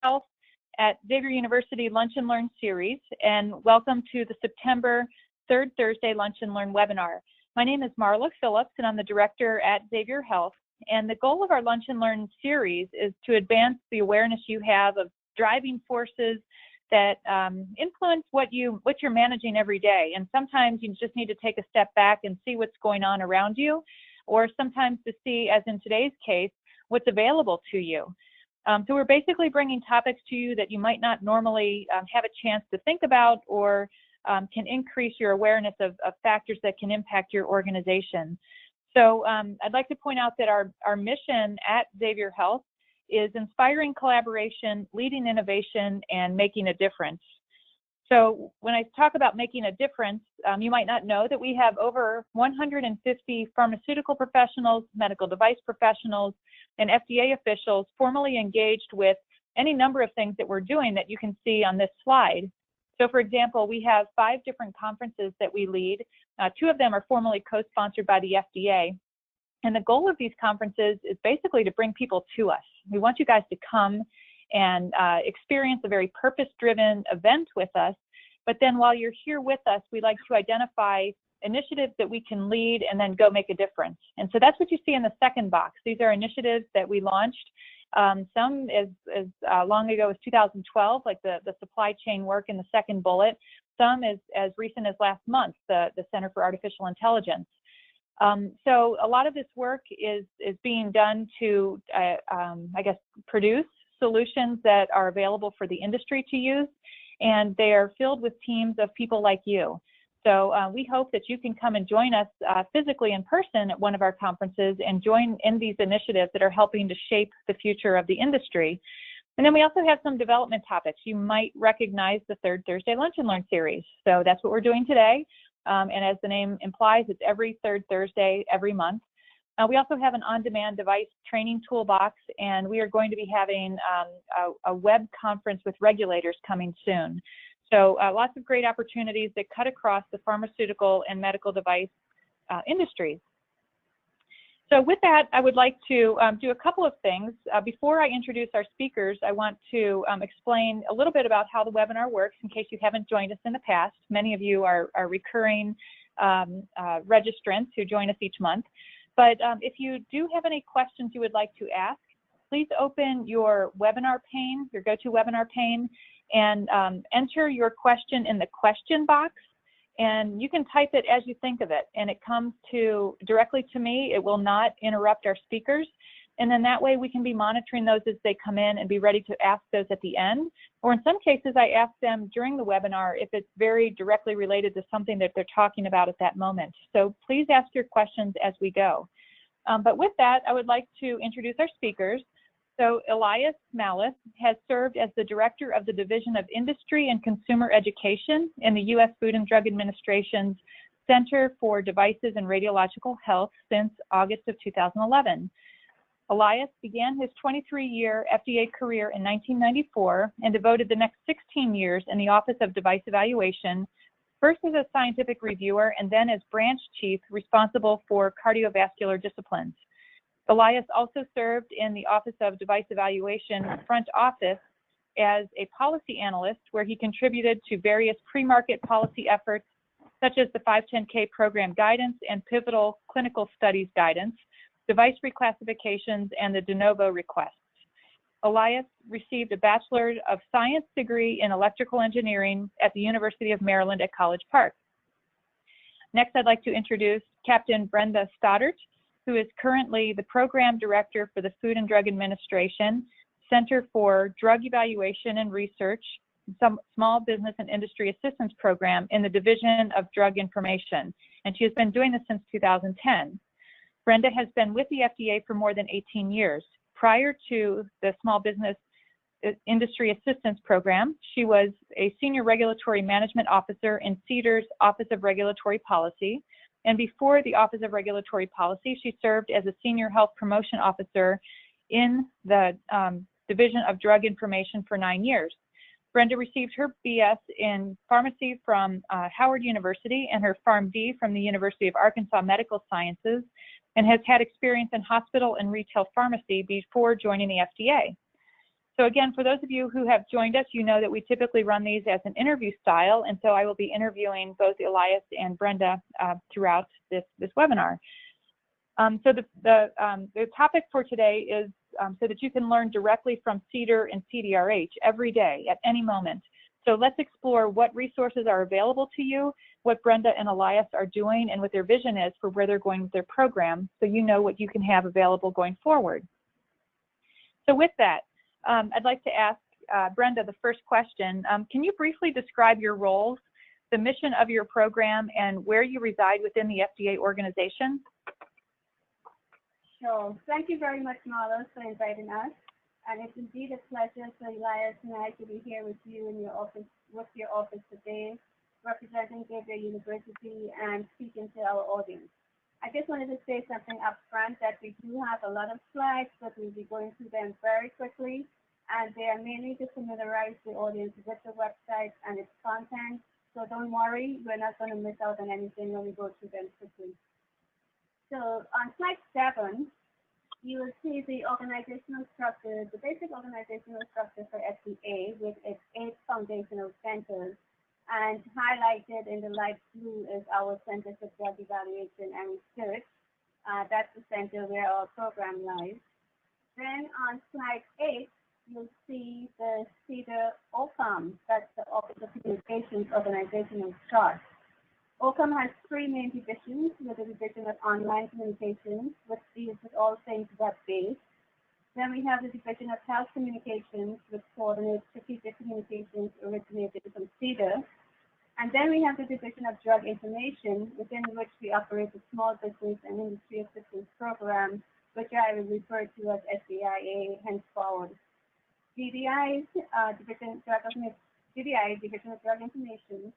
Health at Xavier University Lunch and Learn series, and welcome to the September 3rd Thursday Lunch and Learn webinar. My name is Marla Phillips, and I'm the director at Xavier Health. And the goal of our Lunch and Learn series is to advance the awareness you have of driving forces that influence what you're managing every day. And sometimes you just need to take a step back and see what's going on around you, or sometimes to see, as in today's case, what's available to you. So we're basically bringing topics to you that you might not normally have a chance to think about, or can increase your awareness of factors that can impact your organization. So I'd like to point out that our mission at Xavier Health is inspiring collaboration, leading innovation, and making a difference. So when I talk about making a difference, you might not know that we have over 150 pharmaceutical professionals, medical device professionals, and FDA officials formally engaged with any number of things that we're doing that you can see on this slide. So for example, we have 5 different conferences that we lead. 2 of them are formally co-sponsored by the FDA. And the goal of these conferences is basically to bring people to us. We want you guys to come and experience a very purpose-driven event with us. But then while you're here with us, we like to identify initiatives that we can lead and then go make a difference. And so that's what you see in the second box. These are initiatives that we launched, some as long ago as 2012, like the supply chain work in the second bullet, some as recent as last month, the Center for Artificial Intelligence. So a lot of this work is being done to, I guess, produce solutions that are available for the industry to use, and they are filled with teams of people like you. So we hope that you can come and join us physically in person at one of our conferences and join in these initiatives that are helping to shape the future of the industry. And then we also have some development topics. You might recognize the Third Thursday Lunch and Learn series. So that's what we're doing today. And as the name implies, it's every third Thursday every month. We also have an on-demand device training toolbox, and we are going to be having a web conference with regulators coming soon. So lots of great opportunities that cut across the pharmaceutical and medical device industries. So with that, I would like to do a couple of things. Before I introduce our speakers, I want to explain a little bit about how the webinar works in case you haven't joined us in the past. Many of you are recurring registrants who join us each month. But if you do have any questions you would like to ask, please open your webinar pane, your GoToWebinar pane, and enter your question in the question box. And you can type it as you think of it, and it comes directly to me. It will not interrupt our speakers. And then that way we can be monitoring those as they come in and be ready to ask those at the end. Or in some cases, I ask them during the webinar if it's very directly related to something that they're talking about at that moment. So please ask your questions as we go. But with that, I would like to introduce our speakers. So Elias Mallis has served as the director of the Division of Industry and Consumer Education in the U.S. Food and Drug Administration's Center for Devices and Radiological Health since August of 2011. Elias began his 23-year FDA career in 1994 and devoted the next 16 years in the Office of Device Evaluation, first as a scientific reviewer and then as branch chief responsible for cardiovascular disciplines. Elias also served in the Office of Device Evaluation front office as a policy analyst, where he contributed to various pre-market policy efforts such as the 510K program guidance and pivotal clinical studies guidance, device reclassifications, and the de novo requests. Elias received a Bachelor of Science degree in Electrical Engineering at the University of Maryland at College Park. Next, I'd like to introduce Captain Brenda Stodart, who is currently the Program Director for the Food and Drug Administration, Center for Drug Evaluation and Research, Small Business and Industry Assistance Program in the Division of Drug Information, and she has been doing this since 2010. Brenda has been with the FDA for more than 18 years. Prior to the Small Business Industry Assistance Program, she was a Senior Regulatory Management Officer in CDER's Office of Regulatory Policy. And before the Office of Regulatory Policy, she served as a Senior Health Promotion Officer in the Division of Drug Information for 9 years. Brenda received her BS in Pharmacy from Howard University and her PharmD from the University of Arkansas Medical Sciences, and has had experience in hospital and retail pharmacy before joining the FDA. So again, for those of you who have joined us, you know that we typically run these as an interview style, and so I will be interviewing both Elias and Brenda throughout this webinar. So the topic for today is so that you can learn directly from CDER and CDRH every day at any moment. So let's explore what resources are available to you, what Brenda and Elias are doing, and what their vision is for where they're going with their program, so you know what you can have available going forward. So with that, I'd like to ask Brenda the first question. Can you briefly describe your roles, the mission of your program, and where you reside within the SCA organization? Sure. Thank you very much, Marla, for inviting us. And it's indeed a pleasure for Elias and I to be here with you in your office, today, representing Xavier University and speaking to our audience. I just wanted to say something up front that we do have a lot of slides, but we'll be going through them very quickly. And they are mainly to familiarize the audience with the website and its content. So don't worry, we're not going to miss out on anything when we go through them quickly. So on slide 7, you will see the organizational structure, the basic organizational structure for SCA with its 8 foundational centers. And highlighted in the light blue is our Center for Drug Evaluation and Research. That's the center where our program lies. Then on slide 8, you'll see the CDER OCOM, that's the Office of Communications organizational chart. OCOM has 3 main divisions, with a division of online communications, which deals with all things web-based. Then we have the division of health communications, which coordinates strategic communications originated from CDER. And then we have the division of drug information, within which we operate the small business and industry assistance program, which I will refer to as SCIA henceforward. CDI, division of drug information.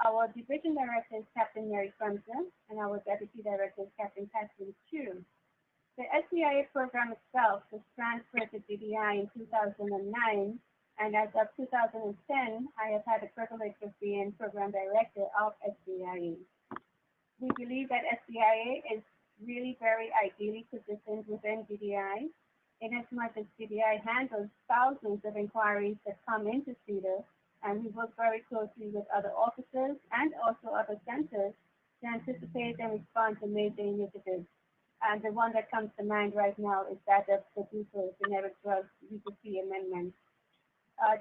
Our division director is Captain Mary Clemson, and our deputy director is Captain Kathleen Chu. The SCIA program itself was transferred to DDI in 2009, and as of 2010, I have had the privilege of being program director of SCIA. We believe that SCIA is really very ideally positioned within DDI, inasmuch as DDI handles thousands of inquiries that come into CDER, and we work very closely with other officers and also other centers to anticipate and respond to major initiatives. And the one that comes to mind right now is that of the DUPA generic drugs UPC amendment.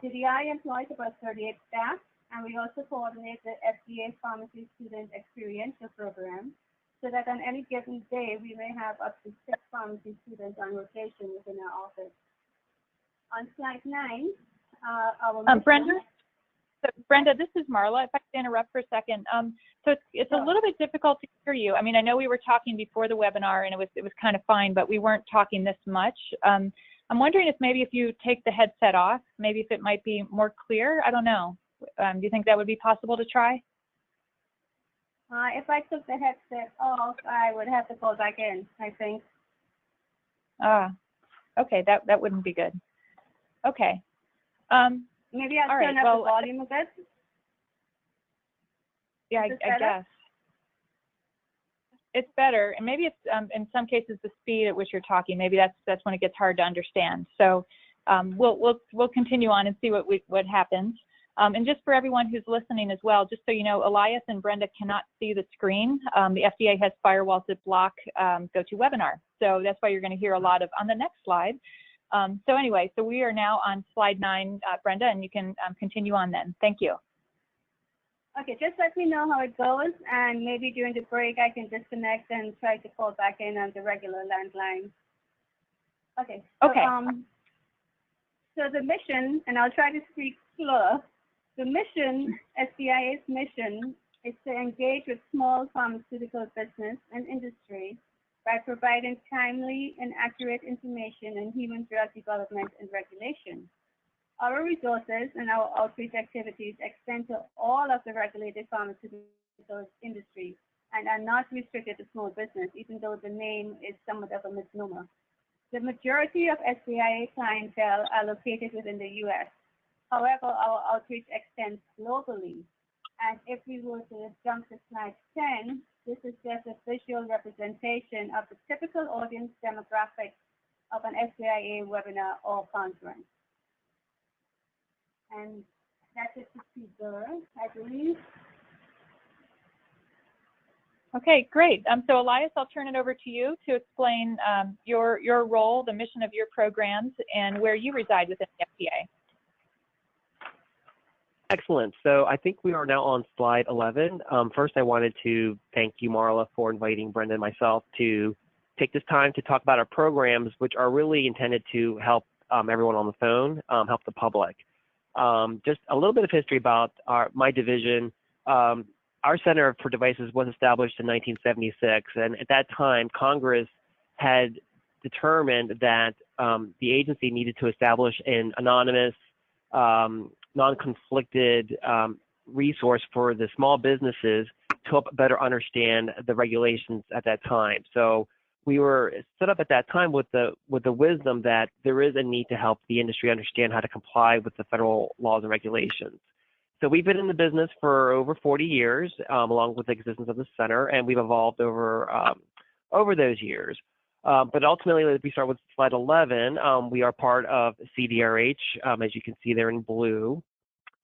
DDI employs about 38 staff, and we also coordinate the FDA Pharmacy Student Experiential Program, so that on any given day we may have up to 6 pharmacy students on rotation within our office. On slide 9, our Brenda, this is Marla. If I could interrupt for a second. So it's a little bit difficult to hear you. I mean, I know we were talking before the webinar, and it was kind of fine, but we weren't talking this much. I'm wondering if maybe if you take the headset off, maybe if it might be more clear. I don't know. Do you think that would be possible to try? If I took the headset off, I would have to call back in, I think. Okay, that wouldn't be good. Okay. Maybe I'll turn up the volume a bit. Yeah, I guess. It's better, and maybe it's in some cases the speed at which you're talking. Maybe that's when it gets hard to understand. So we'll continue on and see what happens. And just for everyone who's listening as well, just so you know, Elias and Brenda cannot see the screen. The FDA has firewalls that block GoToWebinar, so that's why you're going to hear a lot of on the next slide. So anyway, so we are now on slide 9, Brenda, and you can continue on then. Thank you. Okay, just let me know how it goes, and maybe during the break I can disconnect and try to call back in on the regular landline. Okay. So, okay. So the mission, and I'll try to speak slower. The mission, SCIA's mission, is to engage with small pharmaceutical business and industry by providing timely and accurate information on human drug development and regulation. Our resources and our outreach activities extend to all of the regulated pharmaceutical industry and are not restricted to small business, even though the name is somewhat of a misnomer. The majority of SCIA clientele are located within the U.S. However, our outreach extends globally. And if we were to jump to slide 10, this is just a visual representation of the typical audience demographic of an SCIA webinar or conference. and that's it for CDER, I believe. Okay, great. So Elias, I'll turn it over to you to explain your role, the mission of your programs, and where you reside within the SCA. Excellent. So I think we are now on slide 11. First, I wanted to thank you, Marla, for inviting Brenda and myself to take this time to talk about our programs, which are really intended to help everyone on the phone, help the public. Just a little bit of history about my division. Our Center for Devices was established in 1976, and at that time, Congress had determined that the agency needed to establish an anonymous, non-conflicted resource for the small businesses to help better understand the regulations at that time. So we were set up at that time with the wisdom that there is a need to help the industry understand how to comply with the federal laws and regulations. So we've been in the business for over 40 years, along with the existence of the center, and we've evolved over those years. But ultimately, if we start with slide 11, we are part of CDRH, as you can see there in blue,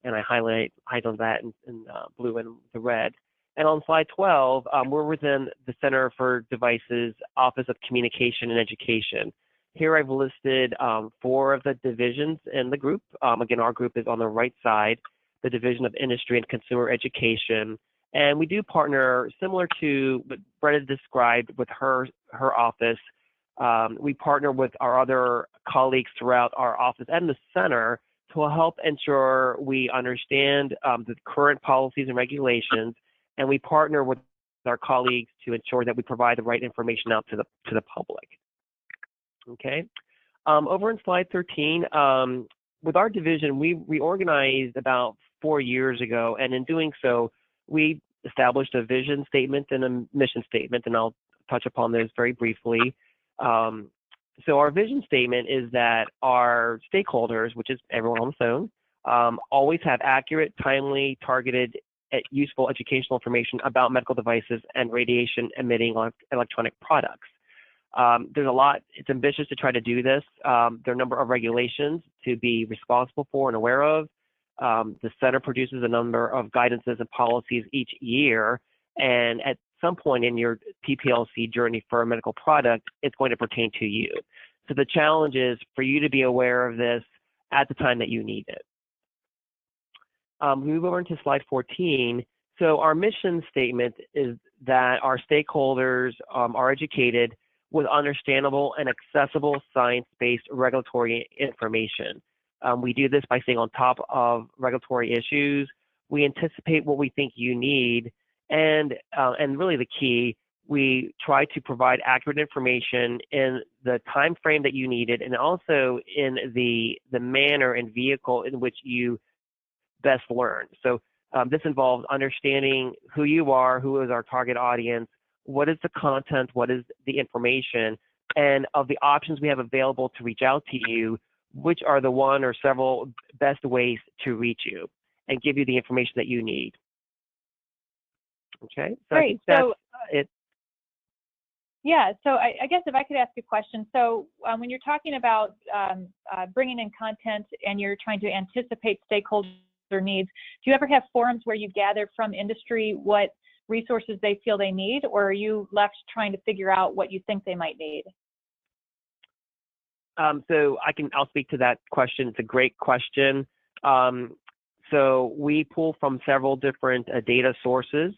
and I highlight that in blue and the red. And on slide 12, we're within the Center for Devices Office of Communication and Education. Here I've listed 4 of the divisions in the group. Again, our group is on the right side, the Division of Industry and Consumer Education. And we do partner similar to what Brenda described with her office. We partner with our other colleagues throughout our office and the center to help ensure we understand the current policies and regulations, and we partner with our colleagues to ensure that we provide the right information out to the public. Okay. Over in slide 13, with our division, we reorganized about 4 years ago, and in doing so, we established a vision statement and a mission statement, and I'll touch upon those very briefly. So our vision statement is that our stakeholders, which is everyone on the phone, always have accurate, timely, targeted, useful educational information about medical devices and radiation-emitting electronic products. There's a lot, it's ambitious to try to do this. There are a number of regulations to be responsible for and aware of. The center produces a number of guidances and policies each year, and at some point in your PPLC journey for a medical product, it's going to pertain to you. So the challenge is for you to be aware of this at the time that you need it. Move over into slide 14. So our mission statement is that our stakeholders are educated with understandable and accessible science-based regulatory information. We do this by staying on top of regulatory issues. We anticipate what we think you need, and really the key, we try to provide accurate information in the time frame that you need it, and also in the manner and vehicle in which you best learn. So this involves understanding who you are, who is our target audience, what is the content, what is the information, and of the options we have available to reach out to you, which are the one or several best ways to reach you and give you the information that you need. Okay, so Great. I think that's it. Yeah, so I guess if I could ask a question. So when you're talking about bringing in content and you're trying to anticipate stakeholder needs, do you ever have forums where you gather from industry what resources they feel they need, or are you left trying to figure out what you think they might need? So I'll speak to that question. It's a great question. So we pull from several different data sources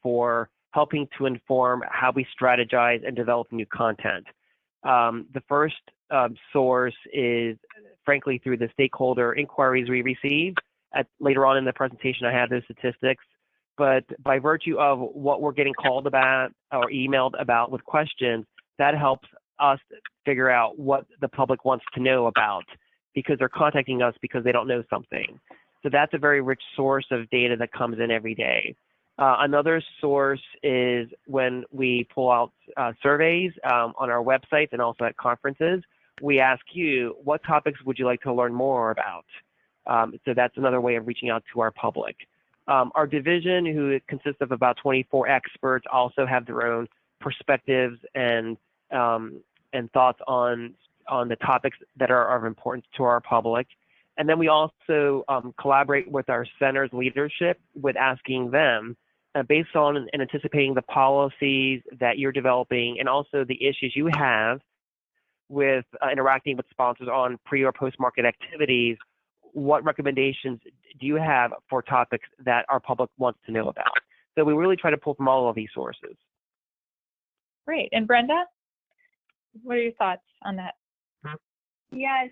for helping to inform how we strategize and develop new content. The first source is, frankly, through the stakeholder inquiries we receive. Later on in the presentation, I have those statistics. But by virtue of what we're getting called about or emailed about with questions, that helps us figure out what the public wants to know about, because they're contacting us because they don't know something. So that's a very rich source of data that comes in every day. Another source is when we pull out surveys on our websites and also at conferences. We ask you, what topics would you like to learn more about? So that's another way of reaching out to our public. Our division, who consists of about 24 experts, also have their own perspectives and thoughts on the topics that are of importance to our public. And then we also collaborate with our center's leadership with asking them, based on and anticipating the policies that you're developing and also the issues you have with interacting with sponsors on pre or post-market activities, what recommendations do you have for topics that our public wants to know about? So we really try to pull from all of these sources. Great. And Brenda, what are your thoughts on that? Yes,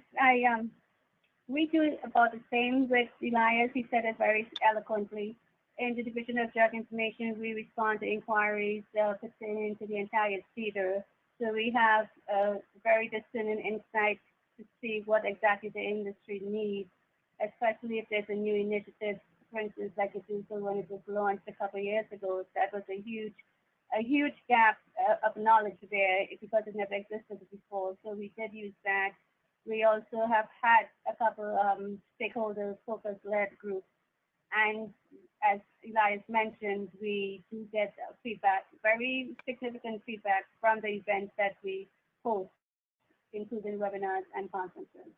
we do about the same with Elias. He said it very eloquently. In the Division of Drug Information, we respond to inquiries pertaining to the entire CDER. So we have a very discerning insight to see what exactly the industry needs, especially if there's a new initiative, for instance, like it was when it was launched a couple of years ago. That was a huge gap of knowledge there because it never existed before. So we did use that. We also have had a couple stakeholder focus-led groups. And as Elias mentioned, we do get feedback, very significant feedback from the events that we host, including webinars and conferences.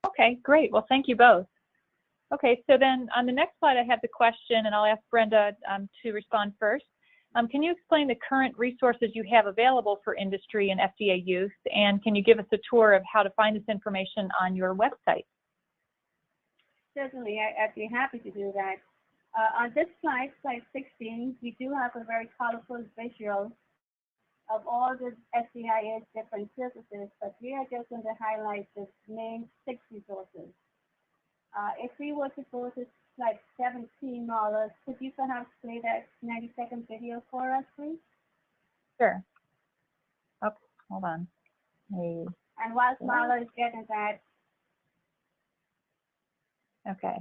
Okay, great. Well, thank you both. Okay, so then on the next slide, I have the question, and I'll ask Brenda to respond first. Can you explain the current resources you have available for industry and FDA use, and can you give us a tour of how to find this information on your website? Certainly, I'd be happy to do that. On this slide, slide 16, we do have a very colorful visual of all the SCIA's different services, but we are just going to highlight the main 6 resources. If we were to go to slide 17, Marla, could you perhaps play that 90-second video for us, please? Sure. Okay, hold on. Hey. And whilst Marla is getting that. Okay.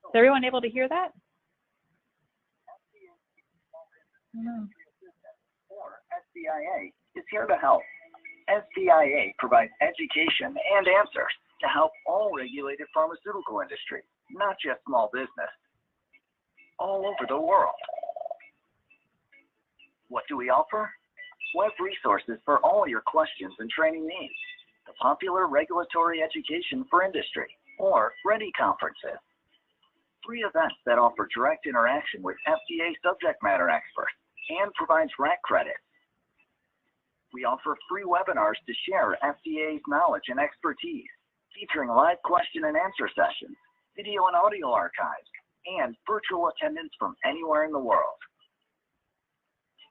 Is everyone able to hear that? No. SCIA is here to help. SCIA provides education and answers to help all regulated pharmaceutical industry, not just small business, all over the world. What do we offer? Web resources for all your questions and training needs, the popular regulatory education for industry, or Ready conferences. Free events that offer direct interaction with FDA subject matter experts and provides RAC credits. We offer free webinars to share FDA's knowledge and expertise, featuring live question and answer sessions, video and audio archives, and virtual attendance from anywhere in the world.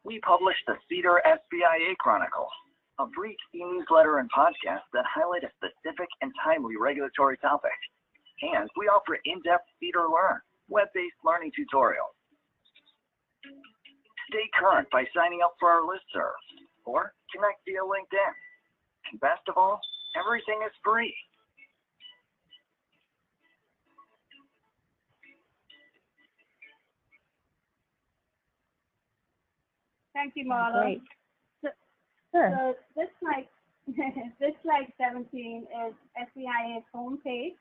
We publish the CDER SBIA Chronicles, a brief e-newsletter and podcast that highlight a specific and timely regulatory topic. And we offer in-depth CDER Learn, web-based learning tutorials. Stay current by signing up for our listserv, or connect via LinkedIn. And best of all, everything is free. Thank you, Marla. Great. Sure. So this slide 17 is SCIA's homepage.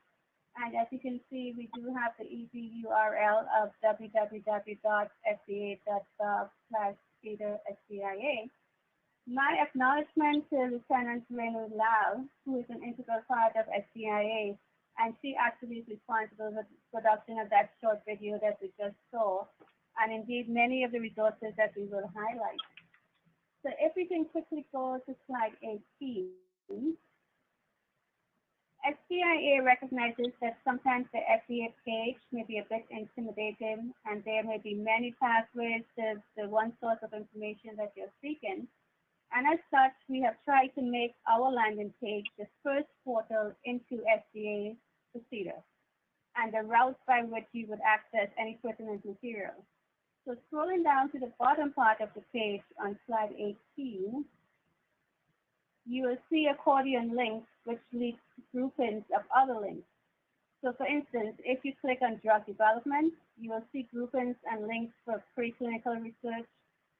And as you can see, we do have the easy URL of www.fda.gov/CDER-SCIA. My acknowledgement to Lieutenant Renu Lal, who is an integral part of SCIA, and she actually is responsible for the production of that short video that we just saw, and indeed many of the resources that we will highlight. So if we can quickly go to slide 18. SCIA recognizes that sometimes the FDA page may be a bit intimidating, and there may be many pathways to the one source of information that you're seeking. And as such, we have tried to make our landing page the first portal into SCA CDER, and the route by which you would access any pertinent material. So scrolling down to the bottom part of the page on slide 18, you will see accordion links which lead to groupings of other links. So for instance, if you click on drug development, you will see groupings and links for preclinical research,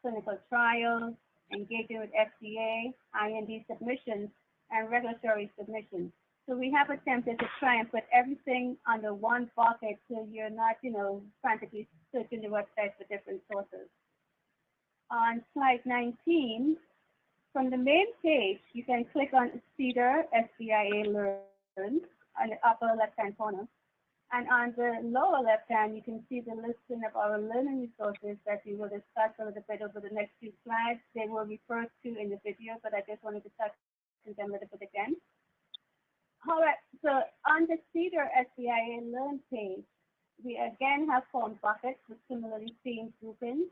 clinical trials, engaging with FDA, IND submissions, and regulatory submissions. So we have attempted to try and put everything under one bucket so you're not, frantically searching the website for different sources. On slide 19, from the main page, you can click on CDER SCA Learn on the upper left-hand corner. And on the lower left-hand, you can see the listing of our learning resources that we will discuss a little bit over the next few slides. They were referred to in the video, but I just wanted to touch on them a little bit again. All right, so on the CDER SCA Learn page, we again have formed buckets with similarly themed groupings.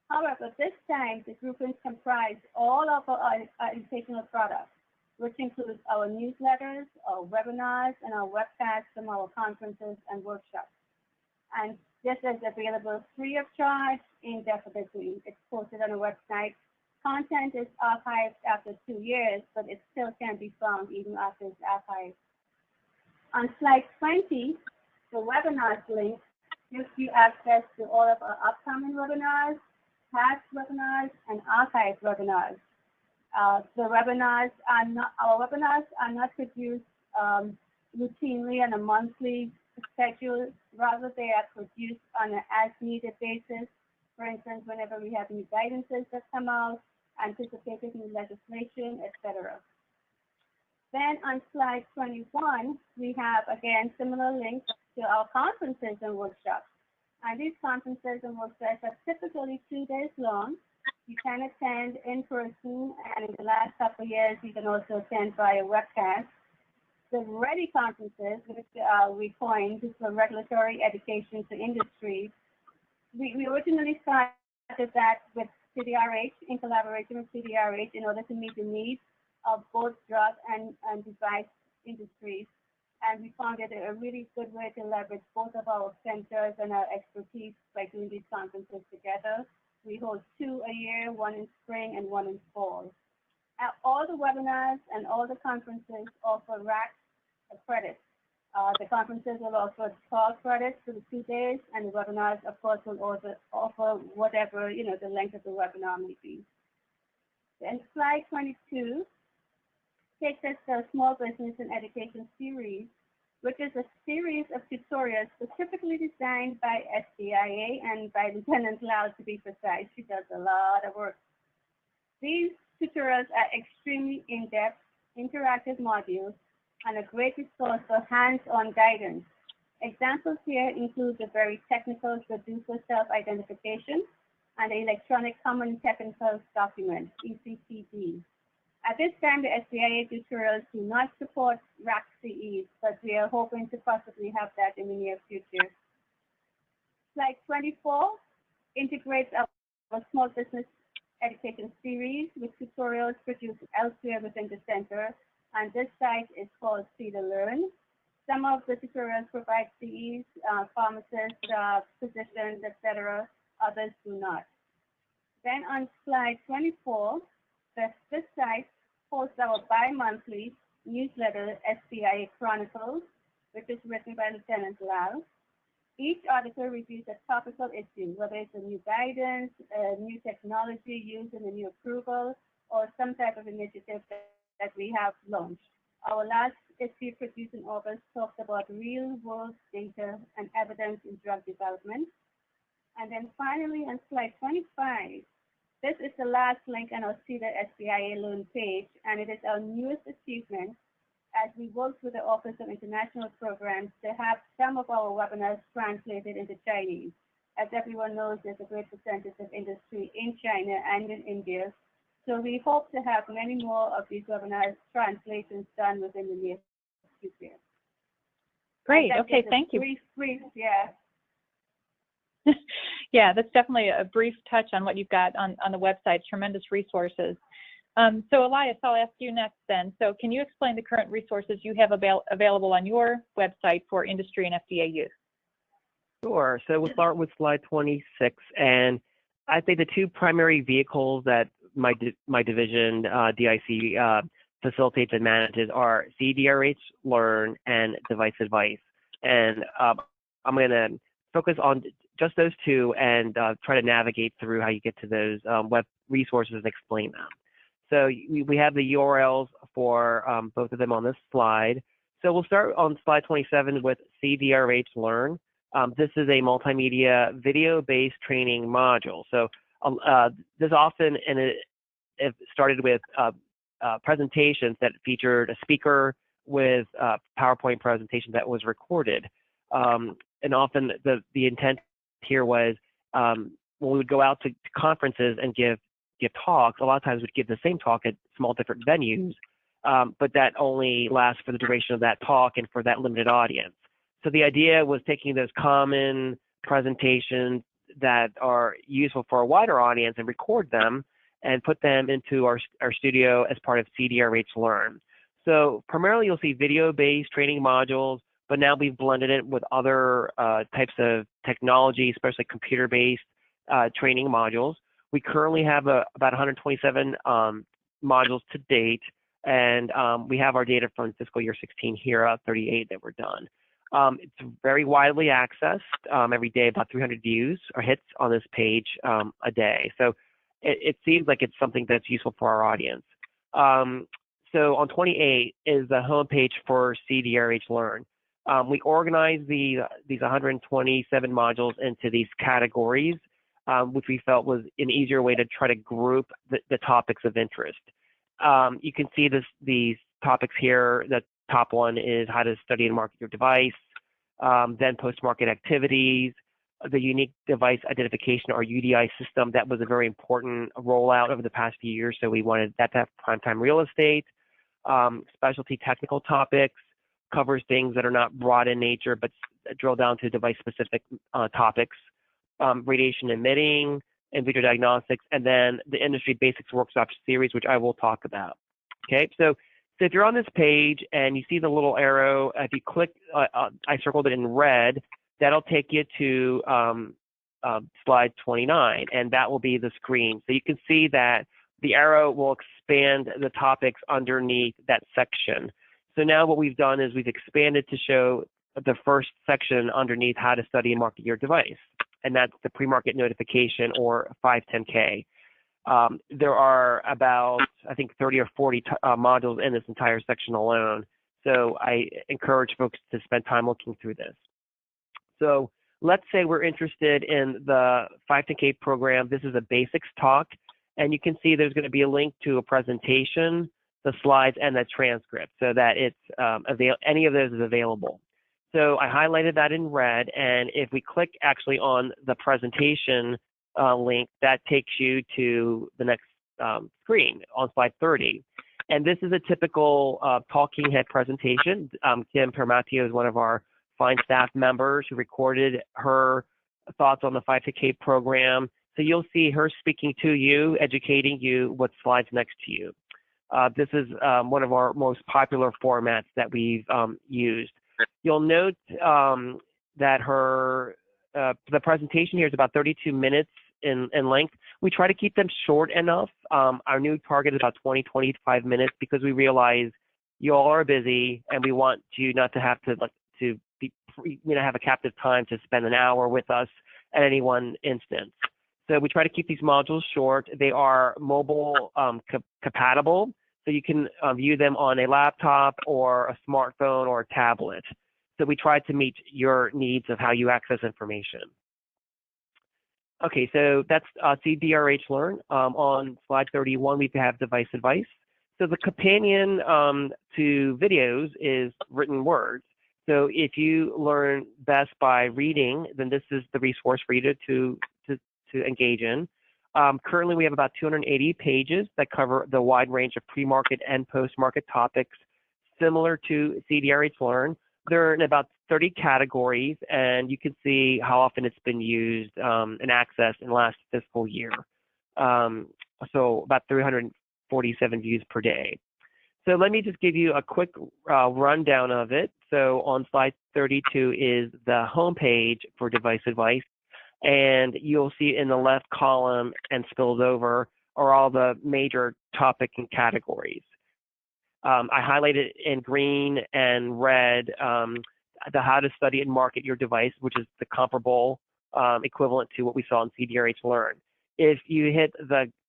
However, this time, the groupings comprise all of our educational products, which includes our newsletters, our webinars, and our webcasts from our conferences and workshops. And this is available free of charge indefinitely. It's posted on our website. Content is archived after 2 years, but it still can be found even after it's archived. On slide 20, the webinars link gives you access to all of our upcoming webinars, past webinars, and archived webinars. Our webinars are not produced routinely on a monthly schedule. Rather, they are produced on an as-needed basis. For instance, whenever we have new guidances that come out, anticipated new legislation, etc. Then on slide 21, we have, again, similar links to our conferences and workshops. And these conferences and workshops are typically 2 days long. You can attend in person, and in the last couple of years, you can also attend via webcast. The READY conferences, which we coined for regulatory education to industry, we originally started that with CDRH, in collaboration with CDRH, in order to meet the needs of both drug and device industries. And we found it a really good way to leverage both of our centers and our expertise by doing these conferences together. We hold 2 a year, 1 in spring and 1 in fall. All the webinars and all the conferences offer RAC credits. The conferences will offer 12 credits for the 2 days, and the webinars, of course, will also offer whatever, the length of the webinar may be. Then slide 22 takes us to a small business and education series, which is a series of tutorials specifically designed by SCIA and by Lieutenant Lau, to be precise. She does a lot of work. These tutorials are extremely in-depth, interactive modules and a great resource for hands-on guidance. Examples here include the very technical producer self-identification and the electronic common technical document, ECTD. At this time, the SCIA tutorials do not support RAC CEs, but we are hoping to possibly have that in the near future. Slide 24 integrates our small business education series with tutorials produced elsewhere within the center, and this site is called CDER Learn. Some of the tutorials provide CEs, pharmacists, physicians, etc. Others do not. Then on slide 24, this site hosts our bi-monthly newsletter, SCIA Chronicles, which is written by Lieutenant Lau. Each article reviews a topical issue, whether it's a new guidance, a new technology used in a new approval, or some type of initiative that we have launched. Our last issue produced in August talked about real-world data and evidence in drug development. And then finally, on slide 25, this is the last link on our CDER SCIA Learn page, and it is our newest achievement as we work with the Office of International Programs to have some of our webinars translated into Chinese. As everyone knows, there's a great percentage of industry in China and in India. So we hope to have many more of these webinars translations done within the near future. Great. Okay, thank you. Brief, yeah. Yeah, that's definitely a brief touch on what you've got on the website, tremendous resources. So Elias, I'll ask you next then. So can you explain the current resources you have available on your website for industry and FDA use? Sure. So we'll start with slide 26. And I think the two primary vehicles that my division, DIC, facilitates and manages are CDRH Learn and Device Advice. And I'm going to focus on just those two and try to navigate through how you get to those web resources and explain them. So we have the URLs for both of them on this slide. So we'll start on slide 27 with CDRH Learn. This is a multimedia video-based training module. So This often, and it started with presentations that featured a speaker with a PowerPoint presentation that was recorded. And often the intent here was when we would go out to conferences and give talks, a lot of times we'd give the same talk at small different venues, but that only lasts for the duration of that talk and for that limited audience. So the idea was taking those common presentations that are useful for a wider audience and record them and put them into our studio as part of CDRH Learn. So primarily you'll see video-based training modules, but now we've blended it with other types of technology, especially computer-based training modules. We currently have about 127 modules to date, and we have our data from fiscal year 16 here, 38 that were done. It's very widely accessed every day, about 300 views or hits on this page a day. So it seems like it's something that's useful for our audience. So on 28 is the homepage for CDRH Learn. We organize these 127 modules into these categories, which we felt was an easier way to try to group the topics of interest. You can see these topics here. The top one is how to study and market your device, then post-market activities, the unique device identification or UDI system. That was a very important rollout over the past few years, so we wanted that to have primetime real estate. Specialty technical topics covers things that are not broad in nature, but drill down to device-specific topics. Radiation emitting, in vitro diagnostics, and then the industry basics workshop series, which I will talk about. Okay, so if you're on this page and you see the little arrow, if you click, I circled it in red, that'll take you to slide 29, and that will be the screen. So you can see that the arrow will expand the topics underneath that section. So now what we've done is we've expanded to show the first section underneath how to study and market your device, and that's the pre-market notification or 510K. There are about, I think, 30 or 40 modules in this entire section alone. So I encourage folks to spend time looking through this. So let's say we're interested in the 510K program. This is a basics talk, and you can see there's going to be a link to a presentation, the slides, and the transcript, so that it's any of those is available. So I highlighted that in red, and if we click actually on the presentation link, that takes you to the next screen on slide 30. And this is a typical talking head presentation. Kim Permatio is one of our fine staff members who recorded her thoughts on the 510K program. So you'll see her speaking to you, educating you what slides next to you. This is one of our most popular formats that we've used. You'll note that the presentation here is about 32 minutes in length. We try to keep them short enough. Our new target is about 20-25 minutes because we realize you all are busy and we want you not to have to have a captive time to spend an hour with us at any one instance. So we try to keep these modules short. They are mobile compatible, so you can view them on a laptop or a smartphone or a tablet. So we try to meet your needs of how you access information. Okay, so that's CDRH Learn. On slide 31, we have device advice. So the companion to videos is written words. So if you learn best by reading, then this is the resource for you to engage in. Currently, we have about 280 pages that cover the wide range of pre-market and post-market topics similar to CDRH Learn. They're in about 30 categories, and you can see how often it's been used and accessed in the last fiscal year. So about 347 views per day. So let me just give you a quick rundown of it. So on slide 32 is the homepage for device advice. And you'll see in the left column and spilled over are all the major topic and categories. I highlighted in green and red the how to study and market your device, which is the comparable equivalent to what we saw in CDRH Learn. If you hit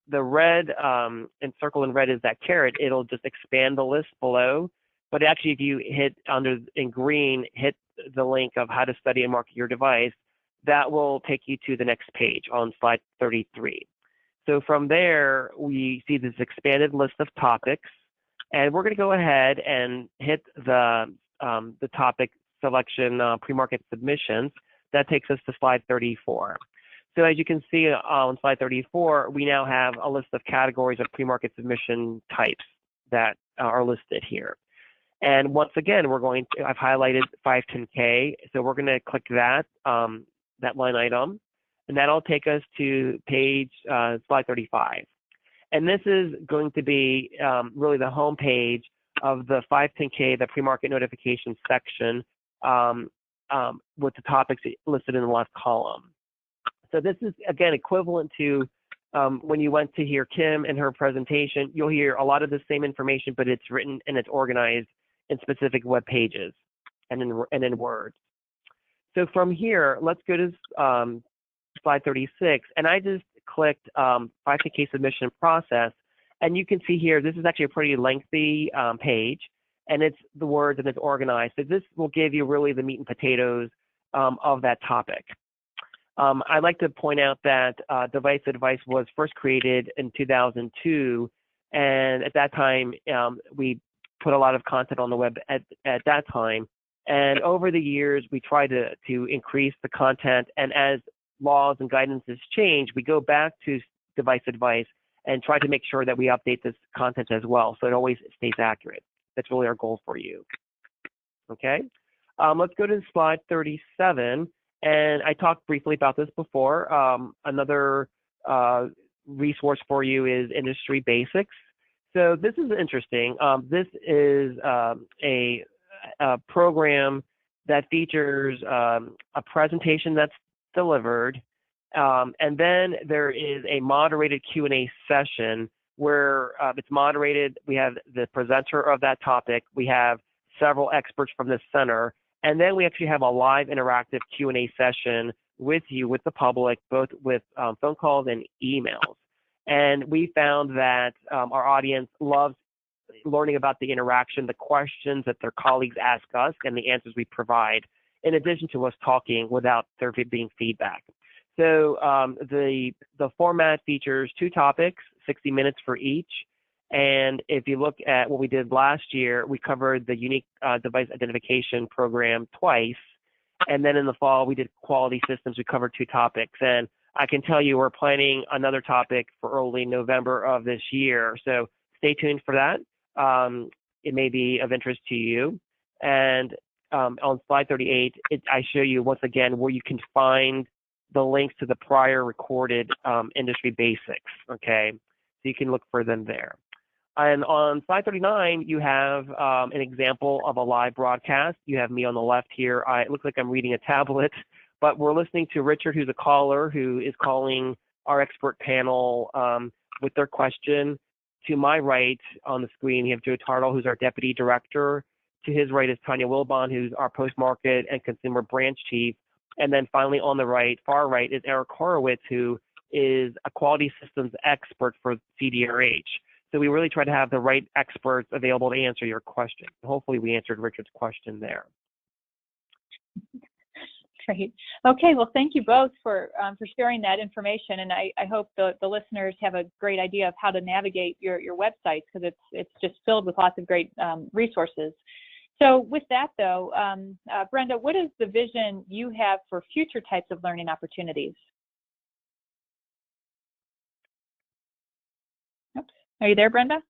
the red and circle in red is that caret, it'll just expand the list below. But actually, if you hit in green, hit the link of how to study and market your device, that will take you to the next page on slide 33. So from there, we see this expanded list of topics, and we're going to go ahead and hit the topic selection pre-market submissions. That takes us to slide 34. So as you can see on slide 34, we now have a list of categories of pre-market submission types that are listed here. And once again, I've highlighted 510K, so we're going to click that, that line item, and that'll take us to page, slide 35. And this is going to be really the home page of the 510K, the pre-market notification section, with the topics listed in the left column. So this is, again, equivalent to when you went to hear Kim and her presentation. You'll hear a lot of the same information, but it's written and it's organized in specific web pages and in Word. So from here, let's go to slide 36, and I just clicked 510K submission process, and you can see here, this is actually a pretty lengthy page, and it's the words and it's organized. So this will give you really the meat and potatoes of that topic. I'd like to point out that device advice was first created in 2002, and at that time, we put a lot of content on the web at that time. And over the years, we try to increase the content, and as laws and guidances change, we go back to device advice and try to make sure that we update this content as well, so it always stays accurate. That's really our goal for you. Okay, let's go to slide 37. And I talked briefly about this before. Another resource for you is Industry Basics. So this is interesting. This is a program that features a presentation that's delivered, and then there is a moderated Q&A session where it's moderated. We have the presenter of that topic. We have several experts from the center. And then we actually have a live interactive Q&A session with you, with the public, both with phone calls and emails. And we found that our audience loves learning about the interaction, the questions that their colleagues ask us, and the answers we provide, in addition to us talking without there being feedback. So the format features 2 topics, 60 minutes for each. And if you look at what we did last year, we covered the unique device identification program twice. And then in the fall, we did quality systems. We covered 2 topics. And I can tell you we're planning another topic for early November of this year. So stay tuned for that. It may be of interest to you. And on slide 38, I show you once again where you can find the links to the prior recorded industry basics. Okay, so you can look for them there. And on slide 39, you have an example of a live broadcast. You have me on the left here. It looks like I'm reading a tablet, but we're listening to Richard, who's a caller, who is calling our expert panel with their question. To my right on the screen, you have Joe Tartle, who's our deputy director. To his right is Tanya Wilbon, who's our post-market and consumer branch chief. And then finally on the right, far right, is Eric Horowitz, who is a quality systems expert for CDRH. So we really try to have the right experts available to answer your question. Hopefully we answered Richard's question there. Great. Okay, well, thank you both for sharing that information, and I hope the listeners have a great idea of how to navigate your websites, because it's just filled with lots of great resources. So with that, though, Brenda, what is the vision you have for future types of learning opportunities? Oops. Are you there, Brenda?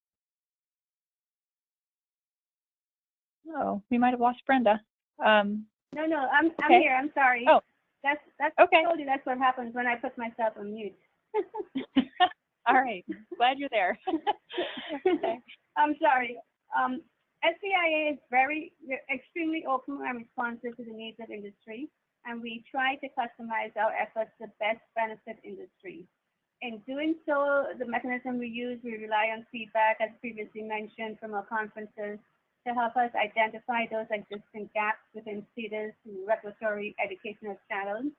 Oh, we might have lost Brenda. No, I'm here. I'm sorry. Oh, that's okay. I told you that's what happens when I put myself on mute. All right. Glad you're there. Okay. I'm sorry. SCIA is extremely open and responsive to the needs of industry, and we try to customize our efforts to best benefit industry. In doing so, the mechanism we use, we rely on feedback, as previously mentioned, from our conferences, to help us identify those existing gaps within CDER's regulatory educational channels,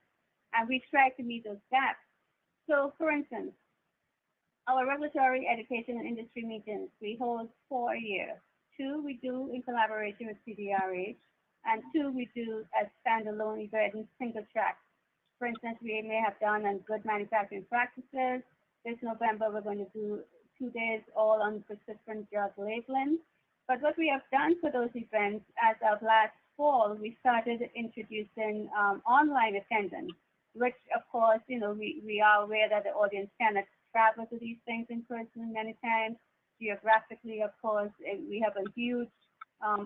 and we strive to meet those gaps. So, for instance, our regulatory education and industry meetings, we hold 4 a year. 2 we do in collaboration with CDRH, and 2 we do as standalone events, single track. For instance, we may have done on good manufacturing practices, this November, we're going to do 2 days all on prescription drug labeling. But what we have done for those events, as of last fall, we started introducing online attendance, which, of course, you know, we are aware that the audience cannot travel to these things in person many times. Geographically, of course, we have a huge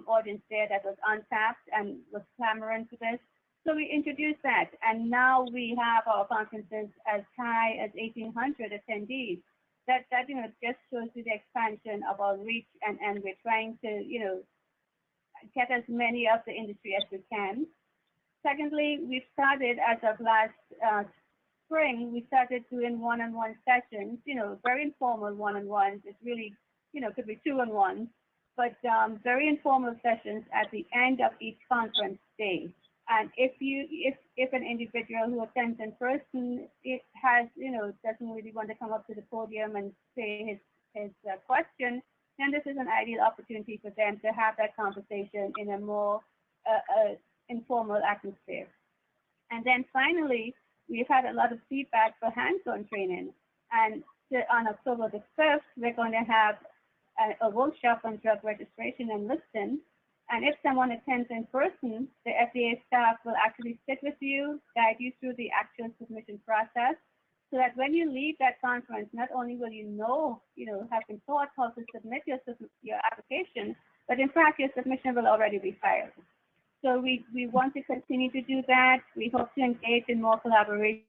audience there that was untapped and was clamoring for this. So we introduced that, and now we have our conferences as high as 1,800 attendees. That you know, just shows you the expansion of our reach, and we're trying to, you know, get as many of the industry as we can. Secondly, we've started, as of last spring, we started doing one-on-one sessions, you know, very informal one-on-ones. It's really, you know, could be two-on-one, but very informal sessions at the end of each conference day. And if an individual who attends in person, it has, you know, doesn't really want to come up to the podium and say his question, then this is an ideal opportunity for them to have that conversation in a more informal atmosphere. And then finally, we've had a lot of feedback for hands-on training. And on October the 1st, we're going to have a workshop on drug registration and listing. And if someone attends in person, the FDA staff will actually sit with you, guide you through the actual submission process, so that when you leave that conference, not only will you know, have been taught how to submit your application, but in fact, your submission will already be filed. So we want to continue to do that. We hope to engage in more collaboration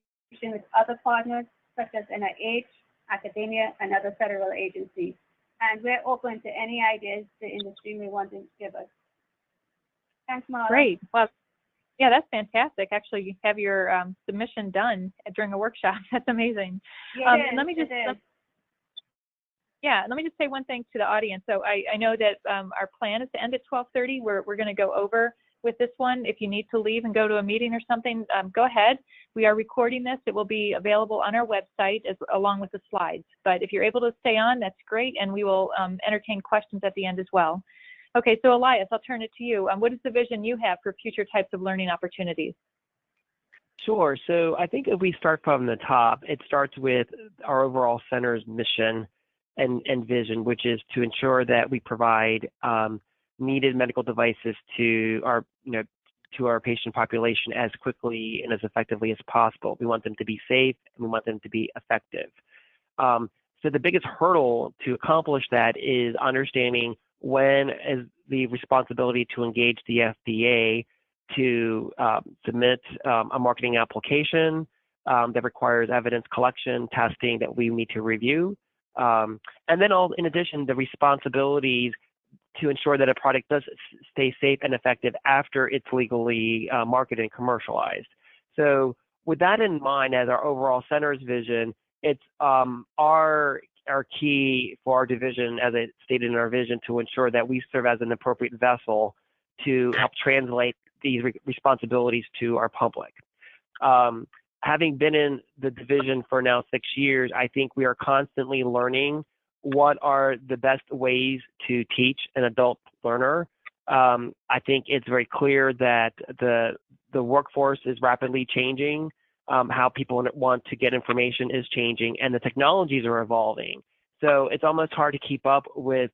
with other partners, such as NIH, academia, and other federal agencies. And we're open to any ideas the industry may want to give us. Thanks, Marla. Great. Well, yeah, that's fantastic. Actually, you have your submission done during a workshop. That's amazing. Yeah, let me just say one thing to the audience. So I know that our plan is to end at 12:30. We're going to go over with this one. If you need to leave and go to a meeting or something, go ahead. We are recording this. It will be available on our website along with the slides. But if you're able to stay on, that's great, and we will entertain questions at the end as well. Okay, so Elias, I'll turn it to you. What is the vision you have for future types of learning opportunities? Sure. So I think if we start from the top, it starts with our overall center's mission and vision, which is to ensure that we provide needed medical devices to our patient population as quickly and as effectively as possible. We want them to be safe, and we want them to be effective. So the biggest hurdle to accomplish that is understanding when is the responsibility to engage the FDA to submit a marketing application that requires evidence collection, testing that we need to review, and then in addition, the responsibilities to ensure that a product does stay safe and effective after it's legally marketed and commercialized. So with that in mind, as our overall center's vision, it's our key for our division, as it stated in our vision, to ensure that we serve as an appropriate vessel to help translate these responsibilities to our public. Having been in the division for now 6 years, I think we are constantly learning what are the best ways to teach an adult learner. I think it's very clear that the workforce is rapidly changing. How people want to get information is changing, and the technologies are evolving. So it's almost hard to keep up with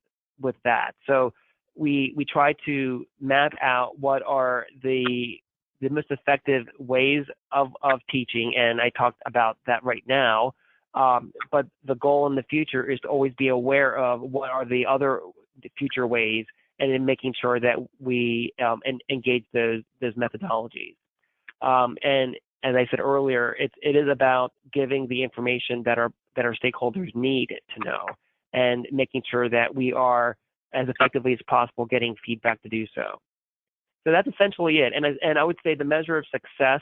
that. So we try to map out what are the most effective ways of teaching, and I talked about that right now. But the goal in the future is to always be aware of what are the other future ways, and in making sure that we engage those methodologies. And as I said earlier, it is about giving the information that our stakeholders need to know, and making sure that we are as effectively as possible getting feedback to do so. So that's essentially it. And I would say the measure of success,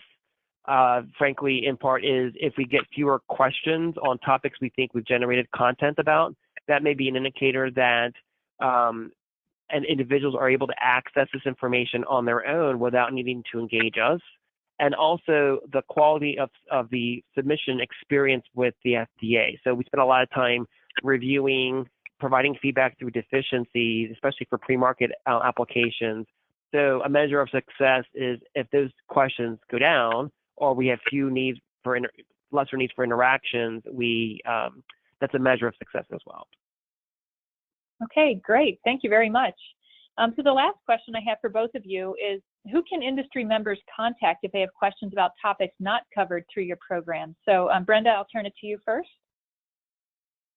frankly, in part, is if we get fewer questions on topics we think we've generated content about. That may be an indicator that and individuals are able to access this information on their own without needing to engage us. And also the quality of the submission experience with the FDA. So we spend a lot of time reviewing, providing feedback through deficiencies, especially for pre-market applications. So a measure of success is if those questions go down, or we have few needs for lesser needs for interactions, that's a measure of success as well. Okay, great. Thank you very much. So the last question I have for both of you is, who can industry members contact if they have questions about topics not covered through your program? So Brenda, I'll turn it to you first.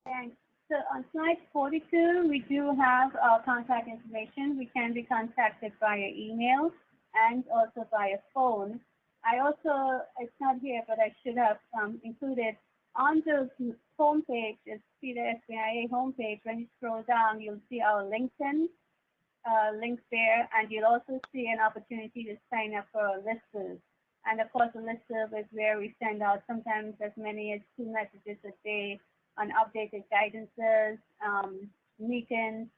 Thanks. So on slide 42, we do have our contact information. We can be contacted via email and also via phone. I also, it's not here, but I should have included on the homepage, it's the SCA homepage. When you scroll down, you'll see our LinkedIn links there, and you'll also see an opportunity to sign up for a listserv. And of course, a listserv is where we send out sometimes as many as 2 messages a day on updated guidances, meetings,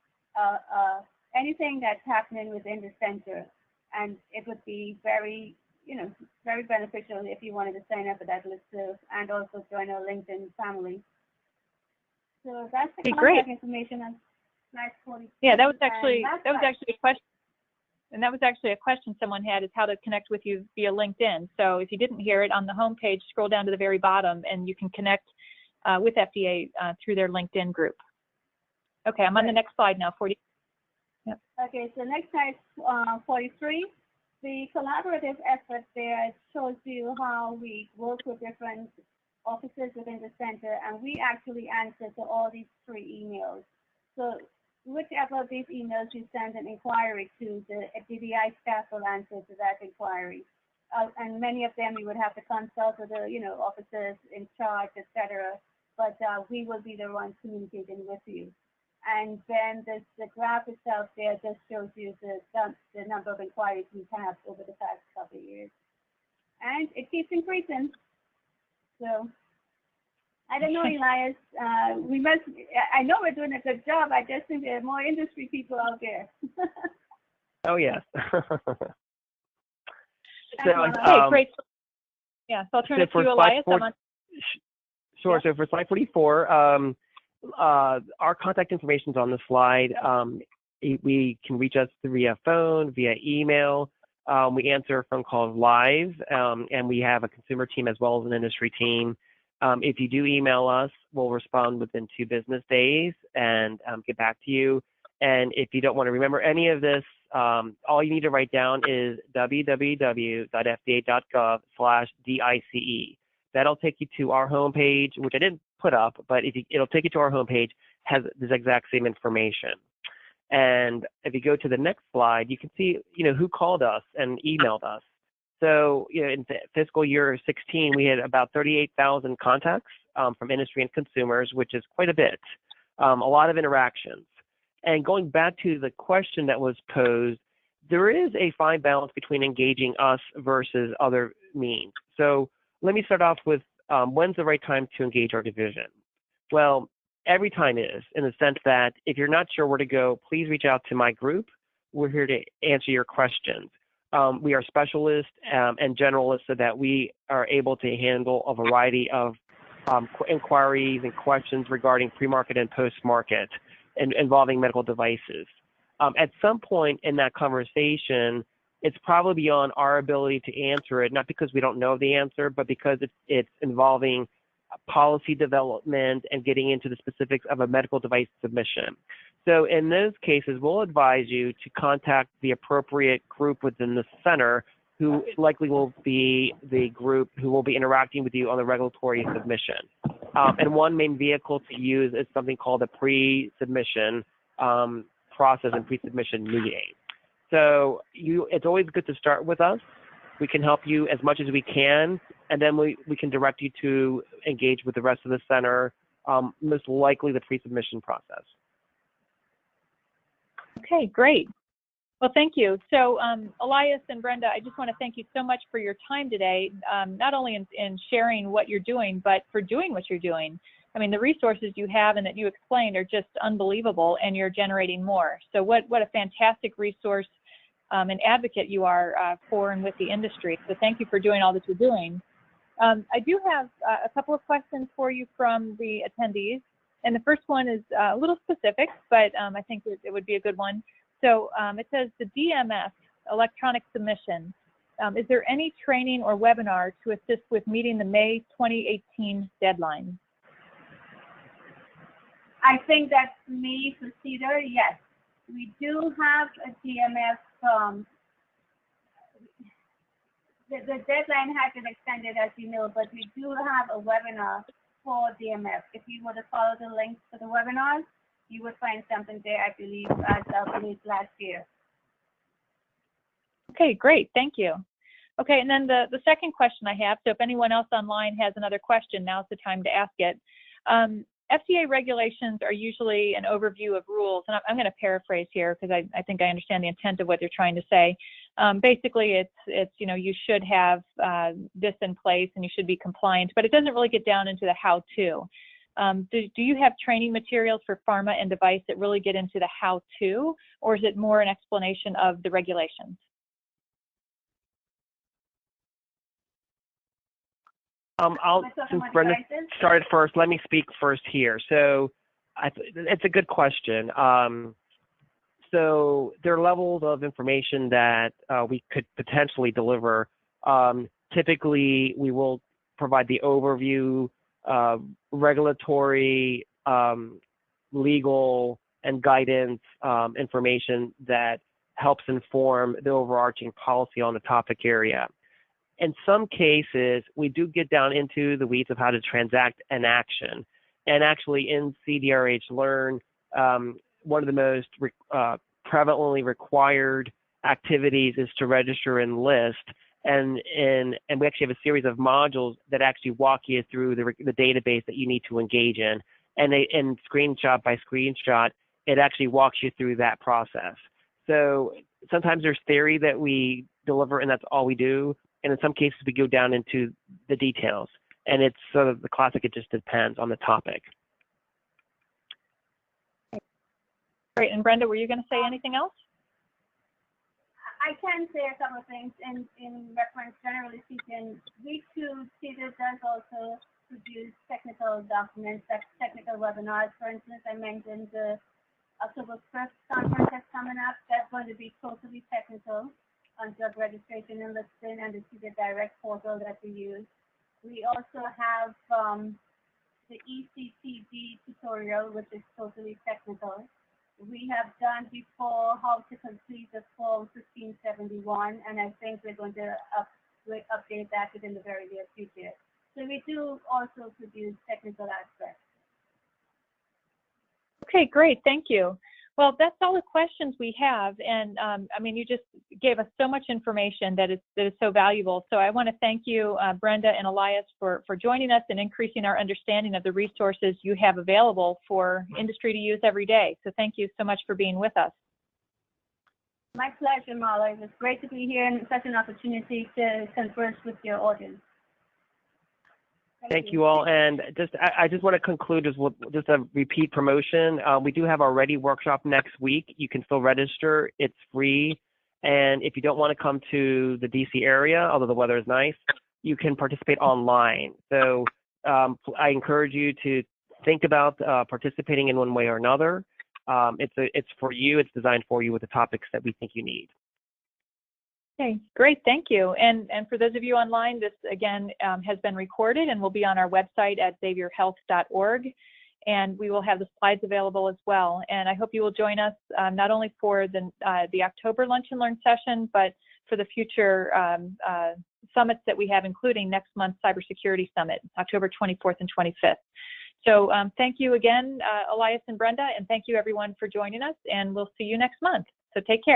anything that's happening within the center. And it would be very, very beneficial if you wanted to sign up for that listserv and also join our LinkedIn family. So that's the contact information on slide 42. Yeah, that was actually a question. And that was actually a question someone had, is how to connect with you via LinkedIn. So if you didn't hear it, on the homepage, scroll down to the very bottom and you can connect with FDA through their LinkedIn group. Okay, I'm on the next slide now, 40. Yep. Okay, so next slide, 43. The collaborative effort there shows you how we work with different officers within the center, and we actually answer to all these 3 emails. So whichever of these emails you send an inquiry to, the DDI staff will answer to that inquiry. And many of them you would have to consult with the officers in charge, etc. But we will be the ones communicating with you. And then the graph itself there just shows you the number of inquiries we've had over the past couple of years. And it keeps increasing. So I don't know, Elias, I know we're doing a good job. I just think there are more industry people out there. Oh, yes. Okay, great. Yeah, so I'll turn it to you, Elias. Sure, so for slide 44, our contact information is on the slide. We can reach us via phone, via email. We answer phone calls live, and we have a consumer team as well as an industry team. If you do email us, we'll respond within 2 business days and get back to you. And if you don't want to remember any of this, all you need to write down is www.fda.gov/DICE. That'll take you to our homepage, which I didn't put up, but it'll take you to our homepage, has this exact same information. And if you go to the next slide, you can see, who called us and emailed us. So, in fiscal year 16, we had about 38,000 contacts from industry and consumers, which is quite a bit, a lot of interactions. And going back to the question that was posed, there is a fine balance between engaging us versus other means. So let me start off with when's the right time to engage our division? Well, every time is, in the sense that if you're not sure where to go, please reach out to my group. We're here to answer your questions. We are specialists and generalists so that we are able to handle a variety of inquiries and questions regarding pre-market and post-market involving medical devices. At some point in that conversation, it's probably beyond our ability to answer it, not because we don't know the answer, but because it's involving policy development and getting into the specifics of a medical device submission. So in those cases, we'll advise you to contact the appropriate group within the center, who likely will be the group who will be interacting with you on the regulatory submission. And one main vehicle to use is something called a pre-submission process and pre-submission meeting. So it's always good to start with us. We can help you as much as we can, and then we can direct you to engage with the rest of the center, most likely the pre-submission process. Okay, great. Well, thank you. So Elias and Brenda, I just want to thank you so much for your time today, not only in sharing what you're doing, but for doing what you're doing. I mean, the resources you have and that you explained are just unbelievable, and you're generating more. So what a fantastic resource and advocate you are for and with the industry. So thank you for doing all that you're doing. I do have a couple of questions for you from the attendees. And the first one is a little specific, but I think it would be a good one. So it says the DMS, electronic submission, Is there any training or webinar to assist with meeting the May 2018 deadline? I think that's me for CDER, yes. We do have a DMF, the deadline has been extended, as you know, but we do have a webinar for DMF. If you were to follow the links to the webinars, you would find something there, I believe, as released last year. Okay, great, thank you. Okay, and then the second question I have, so if anyone else online has another question, now's the time to ask it. FCA regulations are usually an overview of rules, and I'm going to paraphrase here because I think I understand the intent of what they're trying to say. Basically, it's you know, you should have this in place and you should be compliant, but it doesn't really get down into the how-to. Do you have training materials for pharma and device that really get into the how-to, or is it more an explanation of the regulations? Since Brenda started first, let me speak first here. So it's a good question. So there are levels of information that we could potentially deliver. Typically, we will provide the overview, regulatory, legal, and guidance information that helps inform the overarching policy on the topic area. In some cases, we do get down into the weeds of how to transact an action. And actually in CDRH Learn, one of the most prevalently required activities is to register and list. And we actually have a series of modules that actually walk you through the database that you need to engage in. And screenshot by screenshot, it actually walks you through that process. So sometimes there's theory that we deliver and that's all we do. And in some cases, we go down into the details. And it's sort of the classic, it just depends on the topic. Great. And Brenda, were you going to say anything else? I can say a couple of things in reference, generally speaking. We too, CDER does also produce technical documents, technical webinars. For instance, I mentioned the October 1st conference that's coming up. That's going to be totally technical on drug registration and listing and the CDER Direct portal that we use. We also have the ECTD tutorial, which is totally technical. We have done before how to complete the Form 1571, and I think we're going to update that within the very near future. So we do also produce technical aspects. Okay, great, thank you. Well, that's all the questions we have, and I mean, you just gave us so much information that is so valuable. So I want to thank you, Brenda and Elias, for joining us and increasing our understanding of the resources you have available for industry to use every day. So thank you so much for being with us. My pleasure, Marla. It was great to be here and such an opportunity to converse with your audience. Thank you all, and I just want to conclude with just a repeat promotion. We do have our Ready workshop next week. You can still register. It's free, and if you don't want to come to the DC area, although the weather is nice, you can participate online. So I encourage you to think about participating in one way or another. It's for you. It's designed for you with the topics that we think you need. Okay, great, thank you. And for those of you online, this again has been recorded and will be on our website at xavierhealth.org, and we will have the slides available as well. And I hope you will join us not only for the October Lunch and Learn session, but for the future summits that we have, including next month's Cybersecurity Summit, October 24th and 25th. So thank you again, Elias and Brenda, and thank you everyone for joining us, and we'll see you next month. So take care.